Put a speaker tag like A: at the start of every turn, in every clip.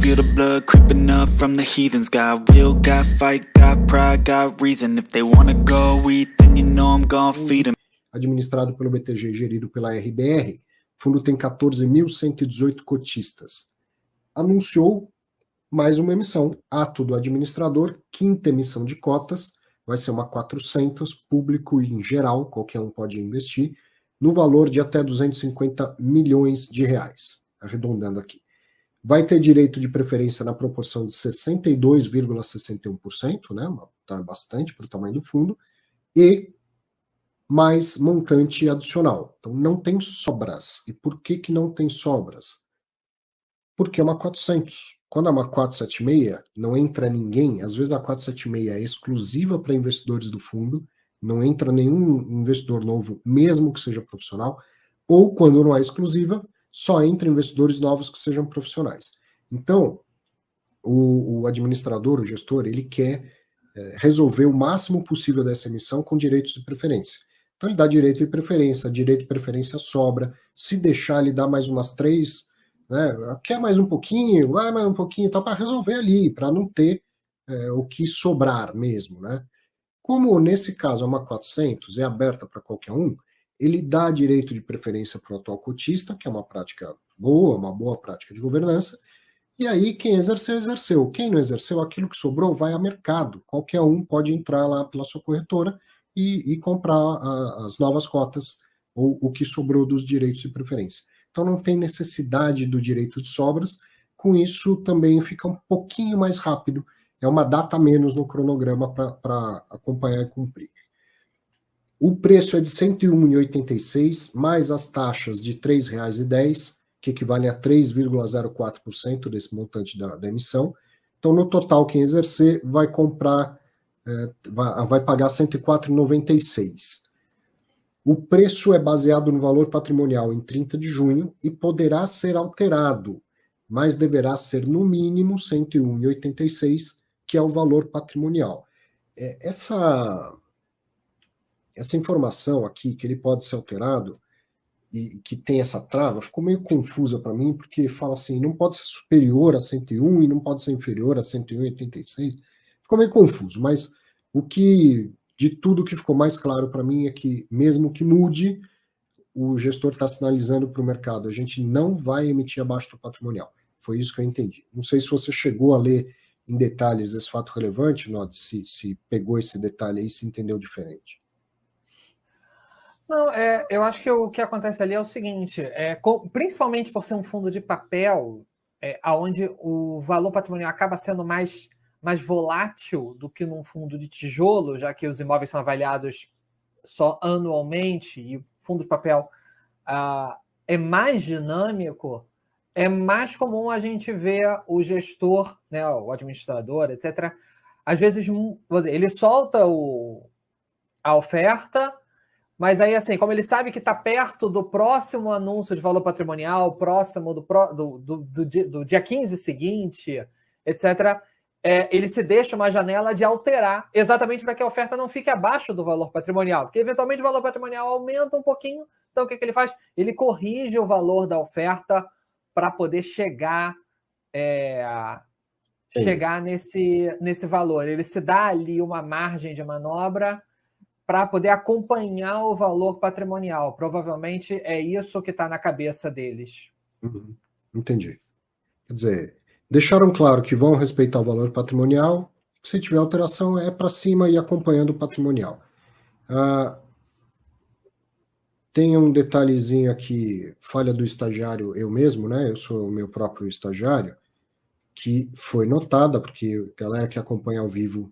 A: feel the blood creeping up from the heathens. Got will, got fight, got pride, got reason. If they wanna go eat, then you know I'm gonna feed them.
B: Administrado pelo BTG e gerido pela RBR, o fundo tem 14.118 cotistas. Anunciou mais uma emissão, ato do administrador, quinta emissão de cotas, vai ser uma 400, público em geral, qualquer um pode investir, no valor de até 250 milhões de reais, arredondando aqui. Vai ter direito de preferência na proporção de 62,61%, né, tá bastante para o tamanho do fundo, e mais montante adicional. Então não tem sobras. E por que não tem sobras? Porque é uma 400. Quando é uma 476, não entra ninguém, às vezes a 476 é exclusiva para investidores do fundo, não entra nenhum investidor novo, mesmo que seja profissional, ou quando não é exclusiva, só entra investidores novos que sejam profissionais. Então, o administrador, o gestor, ele quer resolver o máximo possível dessa emissão com direitos de preferência. Então ele dá direito de preferência sobra, se deixar ele dá mais umas 3, né, quer mais um pouquinho, vai mais um pouquinho, tá, para resolver ali, para não ter o que sobrar mesmo, né? Como nesse caso é uma 400, é aberta para qualquer um, ele dá direito de preferência para o atual cotista, que é uma prática boa, uma boa prática de governança, e aí quem exerceu, exerceu. Quem não exerceu, aquilo que sobrou vai a mercado. Qualquer um pode entrar lá pela sua corretora e comprar as novas cotas ou o que sobrou dos direitos de preferência. Então não tem necessidade do direito de sobras, com isso também fica um pouquinho mais rápido, é uma data a menos no cronograma para acompanhar e cumprir. O preço é de R$ 101,86, mais as taxas de R$ 3,10, que equivale a 3,04% desse montante da emissão. Então, no total, quem exercer vai comprar, vai pagar R$ 104,96. O preço é baseado no valor patrimonial em 30 de junho e poderá ser alterado, mas deverá ser no mínimo R$ 101,86, que é o valor patrimonial. Essa informação aqui, que ele pode ser alterado, e que tem essa trava, ficou meio confusa para mim, porque fala assim, não pode ser superior a 101 e não pode ser inferior a 101,86. Ficou meio confuso, mas de tudo que ficou mais claro para mim é que, mesmo que mude, o gestor está sinalizando para o mercado, a gente não vai emitir abaixo do patrimonial. Foi isso que eu entendi. Não sei se você chegou a ler em detalhes esse fato relevante, Nod, se pegou esse detalhe aí, se entendeu diferente.
C: Não, eu acho que o que acontece ali é o seguinte, principalmente por ser um fundo de papel, onde o valor patrimonial acaba sendo mais volátil do que num fundo de tijolo, já que os imóveis são avaliados só anualmente e o fundo de papel é mais dinâmico, é mais comum a gente ver o gestor, né, o administrador, etc., às vezes, ele solta a oferta, mas aí, assim, como ele sabe que está perto do próximo anúncio de valor patrimonial, próximo do dia 15 seguinte, etc., ele se deixa uma janela de alterar, exatamente para que a oferta não fique abaixo do valor patrimonial, porque eventualmente o valor patrimonial aumenta um pouquinho, então o que ele faz? Ele corrige o valor da oferta para poder chegar nesse valor. Ele se dá ali uma margem de manobra para poder acompanhar o valor patrimonial. Provavelmente é isso que está na cabeça deles.
B: Entendi. Quer dizer, deixaram claro que vão respeitar o valor patrimonial, se tiver alteração é para cima e acompanhando o patrimonial. Tem um detalhezinho aqui, falha do estagiário, eu mesmo, né? Eu sou o meu próprio estagiário, que foi notada, porque a galera que acompanha ao vivo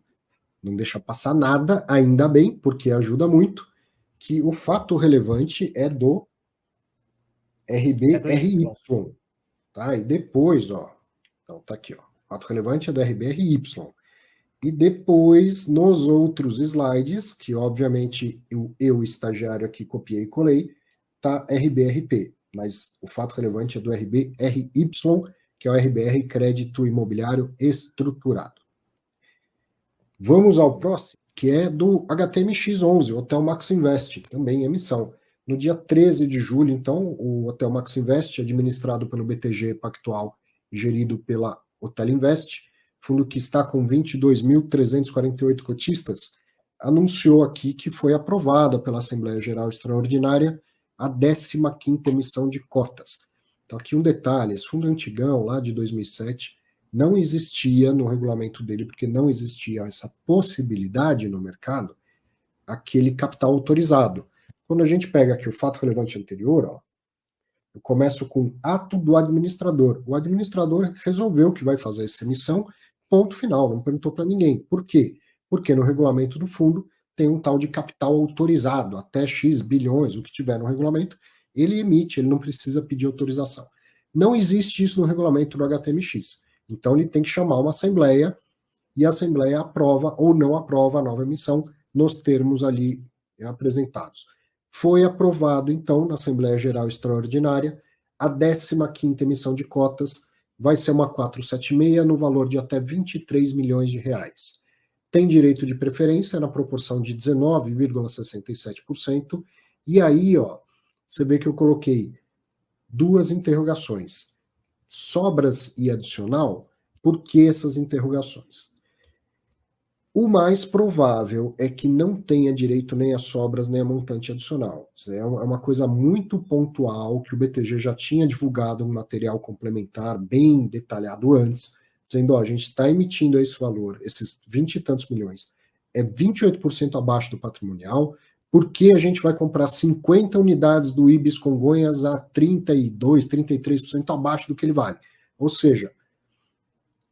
B: não deixa passar nada, ainda bem, porque ajuda muito, que o fato relevante é do RBRY, tá? E depois, então tá aqui, o fato relevante é do RBRY. E depois, nos outros slides, que obviamente eu estagiário aqui copiei e colei, tá RBRP, mas o fato relevante é do RBRY, que é o RBR Crédito Imobiliário Estruturado. Vamos ao próximo, que é do HTMX11, Hotel Max Invest, também emissão. No dia 13 de julho, então, o Hotel Max Invest, administrado pelo BTG Pactual, gerido pela o Telinvest, fundo que está com 22.348 cotistas, anunciou aqui que foi aprovada pela Assembleia Geral Extraordinária a 15ª emissão de cotas. Então aqui um detalhe, esse fundo antigão, lá de 2007, não existia no regulamento dele, porque não existia essa possibilidade no mercado, aquele capital autorizado. Quando a gente pega aqui o fato relevante anterior, ó, eu começo com ato do administrador. O administrador resolveu que vai fazer essa emissão, ponto final, não perguntou para ninguém. Por quê? Porque no regulamento do fundo tem um tal de capital autorizado, até X bilhões, o que tiver no regulamento, ele emite, ele não precisa pedir autorização. Não existe isso no regulamento do HTMX. Então ele tem que chamar uma assembleia, e a assembleia aprova ou não aprova a nova emissão nos termos ali apresentados. Foi aprovado, então, na Assembleia Geral Extraordinária, a 15ª emissão de cotas, vai ser uma 476 no valor de até 23 milhões de reais. Tem direito de preferência na proporção de 19,67%, e aí, ó, você vê que eu coloquei duas interrogações. Sobras e adicional, por que essas interrogações? O mais provável é que não tenha direito nem a sobras nem a montante adicional. É uma coisa muito pontual que o BTG já tinha divulgado um material complementar bem detalhado antes, dizendo, ó, a gente está emitindo esse valor, esses 20 e tantos milhões, é 28% abaixo do patrimonial, porque a gente vai comprar 50 unidades do Ibis Congonhas a 32, 33% abaixo do que ele vale. Ou seja,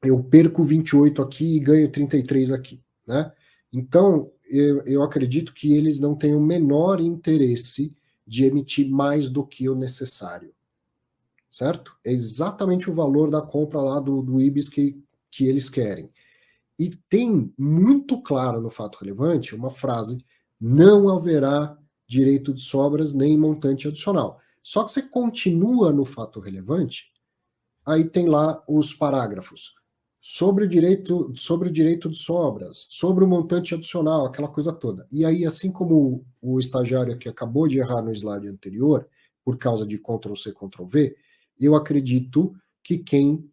B: eu perco 28 aqui e ganho 33 aqui. Né? Então, eu acredito que eles não têm o menor interesse de emitir mais do que o necessário, certo? É exatamente o valor da compra lá do Ibis que eles querem. E tem muito claro no fato relevante uma frase, não haverá direito de sobras nem montante adicional. Só que você continua no fato relevante, aí tem lá os parágrafos. Sobre o direito de sobras, sobre o montante adicional, aquela coisa toda. E aí, assim como o estagiário que acabou de errar no slide anterior, por causa de Ctrl+C, Ctrl+V, eu acredito que quem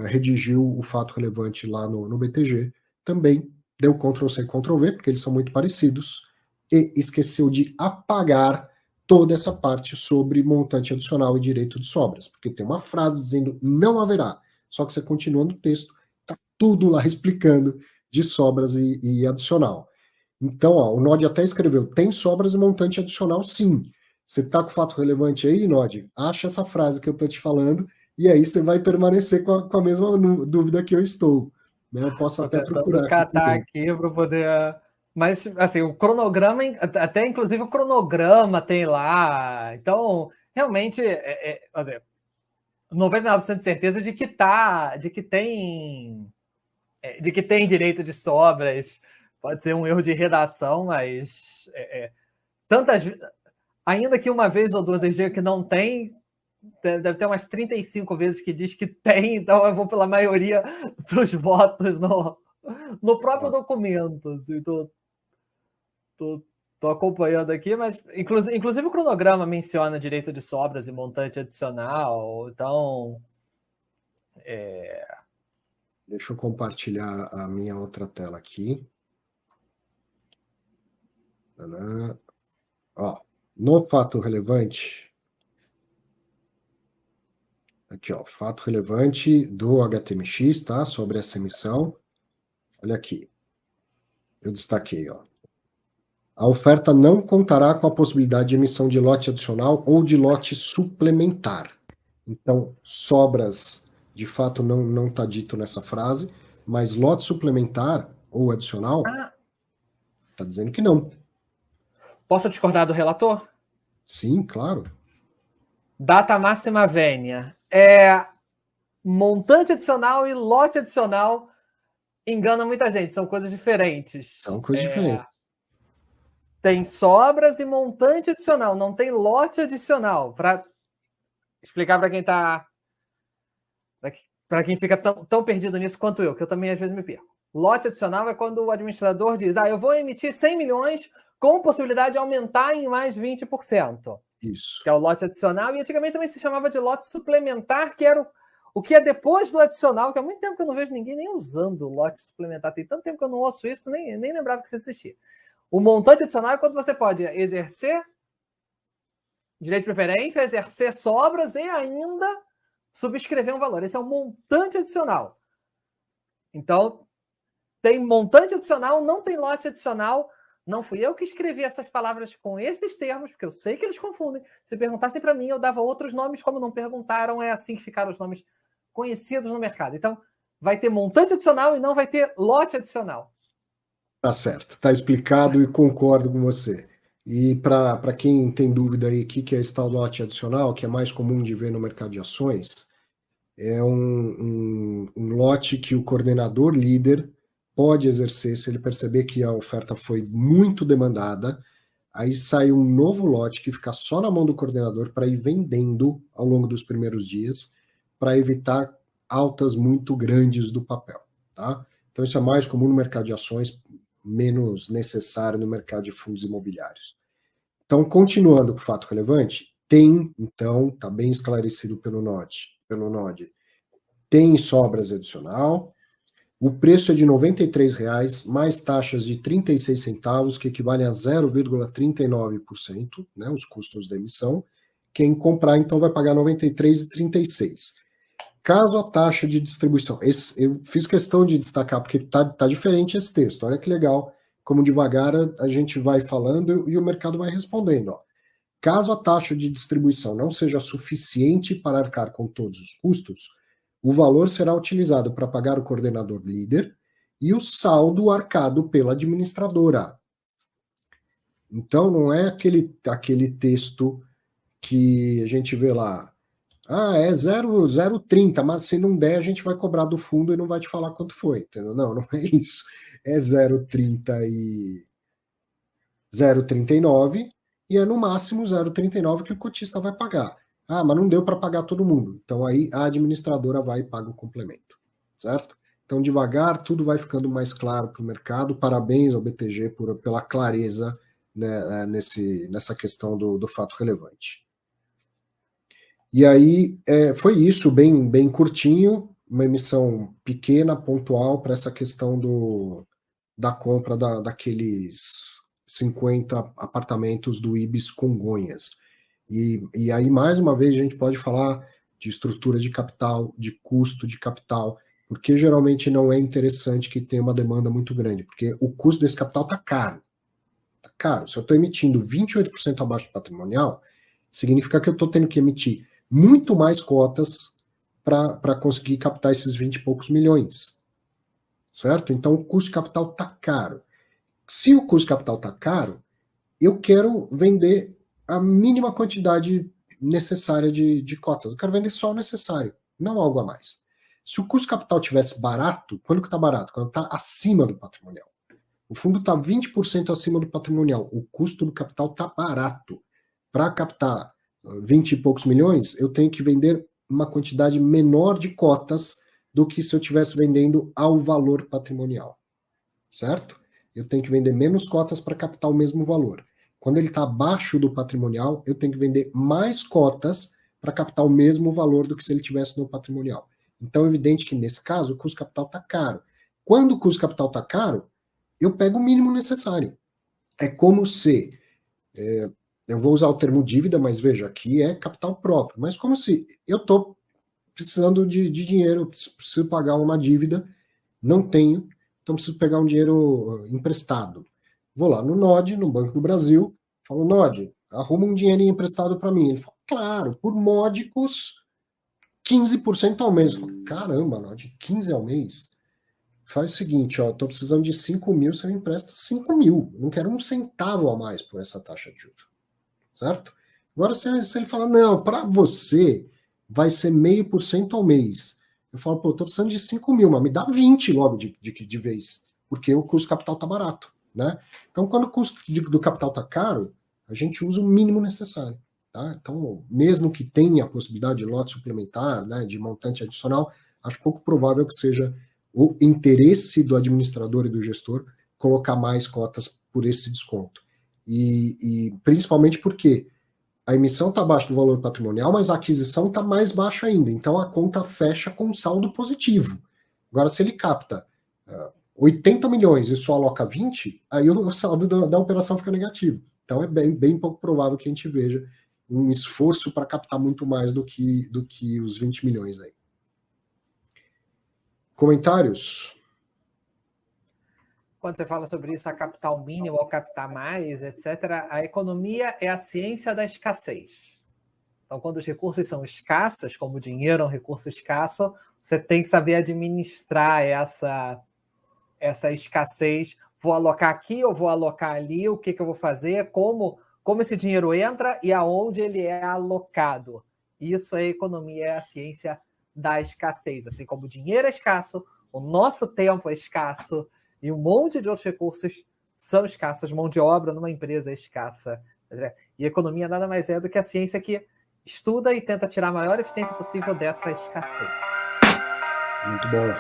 B: redigiu o fato relevante lá no BTG também deu Ctrl+C, Ctrl+V, porque eles são muito parecidos, e esqueceu de apagar toda essa parte sobre montante adicional e direito de sobras, porque tem uma frase dizendo não haverá. Só que você continua no texto, tá tudo lá explicando de sobras e adicional. Então, ó, o Nod até escreveu, tem sobras e montante adicional, sim. Você tá com o fato relevante aí, Nod? Acha essa frase que eu tô te falando, e aí você vai permanecer com a mesma dúvida que eu estou. Né? Eu posso até procurar.
C: Catar aqui para poder... Mas, assim, o cronograma, até inclusive o cronograma tem lá. Então, realmente, 99% de certeza de que tem direito de sobras. Pode ser um erro de redação, mas ainda que uma vez ou duas eles digam que não tem, deve ter umas 35 vezes que diz que tem, então eu vou pela maioria dos votos no próprio documento. Assim, Tô acompanhando aqui, mas inclusive o cronograma menciona direito de sobras e montante adicional, então...
B: Deixa eu compartilhar a minha outra tela aqui. Ó, no fato relevante, aqui ó, fato relevante do HTMX, tá? Sobre essa emissão. Olha aqui, eu destaquei, ó. A oferta não contará com a possibilidade de emissão de lote adicional ou de lote suplementar. Então, sobras, de fato, não está dito nessa frase, mas lote suplementar ou adicional, está dizendo que não.
C: Posso discordar do relator?
B: Sim, claro.
C: Data máxima vênia. Montante adicional e lote adicional engana muita gente, são coisas diferentes.
B: São coisas diferentes.
C: Tem sobras e montante adicional, não tem lote adicional. Para explicar para quem tá. Para quem fica tão perdido nisso quanto eu, que eu também às vezes me perco. Lote adicional é quando o administrador diz: eu vou emitir 100 milhões com possibilidade de aumentar em mais 20%.
B: Isso.
C: Que é o lote adicional. E antigamente também se chamava de lote suplementar, que era O que é depois do adicional, que há muito tempo que eu não vejo ninguém nem usando o lote suplementar. Tem tanto tempo que eu não ouço isso, nem lembrava que isso existia. O montante adicional é quando você pode exercer direito de preferência, exercer sobras e ainda subscrever um valor. Esse é um montante adicional. Então, tem montante adicional, não tem lote adicional. Não fui eu que escrevi essas palavras com esses termos, porque eu sei que eles confundem. Se perguntassem para mim, eu dava outros nomes, como não perguntaram, é assim que ficaram os nomes conhecidos no mercado. Então, vai ter montante adicional e não vai ter lote adicional.
B: Tá certo, tá explicado e concordo com você. E para quem tem dúvida aí, o que é esse tal lote adicional, que é mais comum de ver no mercado de ações, é um lote que o coordenador líder pode exercer se ele perceber que a oferta foi muito demandada, aí sai um novo lote que fica só na mão do coordenador para ir vendendo ao longo dos primeiros dias, para evitar altas muito grandes do papel, tá? Então isso é mais comum no mercado de ações, menos necessário no mercado de fundos imobiliários. Então, continuando com o fato relevante, então, está bem esclarecido pelo NOD, tem sobras adicional, o preço é de R$ 93,00, mais taxas de 36 centavos, que equivale a 0,39%, né, os custos da emissão. Quem comprar, então, vai pagar R$ 93,36. Caso a taxa de distribuição... eu fiz questão de destacar, porque tá diferente esse texto. Olha que legal, como devagar a gente vai falando e o mercado vai respondendo. Ó. Caso a taxa de distribuição não seja suficiente para arcar com todos os custos, o valor será utilizado para pagar o coordenador líder e o saldo arcado pela administradora. Então, não é aquele texto que a gente vê lá, é 0,30, mas se não der, a gente vai cobrar do fundo e não vai te falar quanto foi, entendeu? Não é isso. É 0,30 e 0,39 e é no máximo 0,39 que o cotista vai pagar. Mas não deu para pagar todo mundo. Então aí a administradora vai e paga o complemento, certo? Então devagar tudo vai ficando mais claro para o mercado. Parabéns ao BTG pela clareza, né, nessa questão do fato relevante. E aí foi isso, bem curtinho, uma emissão pequena, pontual, para essa questão da compra daqueles 50 apartamentos do Ibis Congonhas. E aí, mais uma vez, a gente pode falar de estrutura de capital, de custo de capital, porque geralmente não é interessante que tenha uma demanda muito grande, porque o custo desse capital está caro. Está caro. Se eu estou emitindo 28% abaixo do patrimonial, significa que eu estou tendo que emitir muito mais cotas para conseguir captar esses 20 e poucos milhões. Certo? Então, o custo de capital está caro. Se o custo de capital está caro, eu quero vender a mínima quantidade necessária de cotas. Eu quero vender só o necessário, não algo a mais. Se o custo de capital tivesse barato, quando que está barato? Quando está acima do patrimonial. O fundo está 20% acima do patrimonial. O custo do capital está barato. Para captar 20 e poucos milhões, eu tenho que vender uma quantidade menor de cotas do que se eu estivesse vendendo ao valor patrimonial. Certo? Eu tenho que vender menos cotas para captar o mesmo valor. Quando ele está abaixo do patrimonial, eu tenho que vender mais cotas para captar o mesmo valor do que se ele tivesse no patrimonial. Então é evidente que, nesse caso, o custo de capital está caro. Quando o custo de capital está caro, eu pego o mínimo necessário. É como se... eu vou usar o termo dívida, mas veja, aqui é capital próprio. Mas como se eu estou precisando de dinheiro, preciso pagar uma dívida, não tenho, então preciso pegar um dinheiro emprestado. Vou lá no NOD, no Banco do Brasil, falo, NOD, arruma um dinheirinho emprestado para mim. Ele fala, claro, por módicos 15% ao mês. Eu falo, caramba, NOD, 15 ao mês? Faz o seguinte, estou precisando de 5 mil, você me empresta 5 mil. Não quero um centavo a mais por essa taxa de juros. Certo? Agora, se ele fala, não, para você vai ser 0,5% ao mês. Eu falo, estou precisando de 5 mil, mas me dá 20 logo de vez, porque o custo capital está barato. Né? Então, quando o custo do capital está caro, a gente usa o mínimo necessário. Tá? Então, mesmo que tenha a possibilidade de lote suplementar, né, de montante adicional, acho pouco provável que seja o interesse do administrador e do gestor colocar mais cotas por esse desconto. E principalmente porque A emissão está abaixo do valor patrimonial, mas a aquisição está mais baixa ainda. Então a conta fecha com saldo positivo. Agora, se ele capta 80 milhões e só aloca 20, aí o saldo da operação fica negativo. Então é bem pouco provável que a gente veja um esforço para captar muito mais do que os 20 milhões aí. Comentários?
C: Quando você fala sobre isso, a captar o mínimo ou captar mais, etc., a economia é a ciência da escassez. Então, quando os recursos são escassos, como o dinheiro é um recurso escasso, você tem que saber administrar essa escassez. Vou alocar aqui ou vou alocar ali? O que eu vou fazer? Como esse dinheiro entra e aonde ele é alocado? Isso é economia, é a ciência da escassez. Assim como o dinheiro é escasso, o nosso tempo é escasso, e um monte de outros recursos são escassos, mão de obra numa empresa é escassa. E economia nada mais é do que a ciência que estuda e tenta tirar a maior eficiência possível dessa escassez.
B: Muito bom.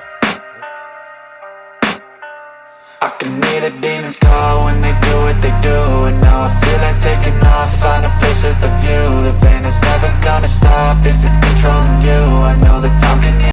A: I can hear the demons call.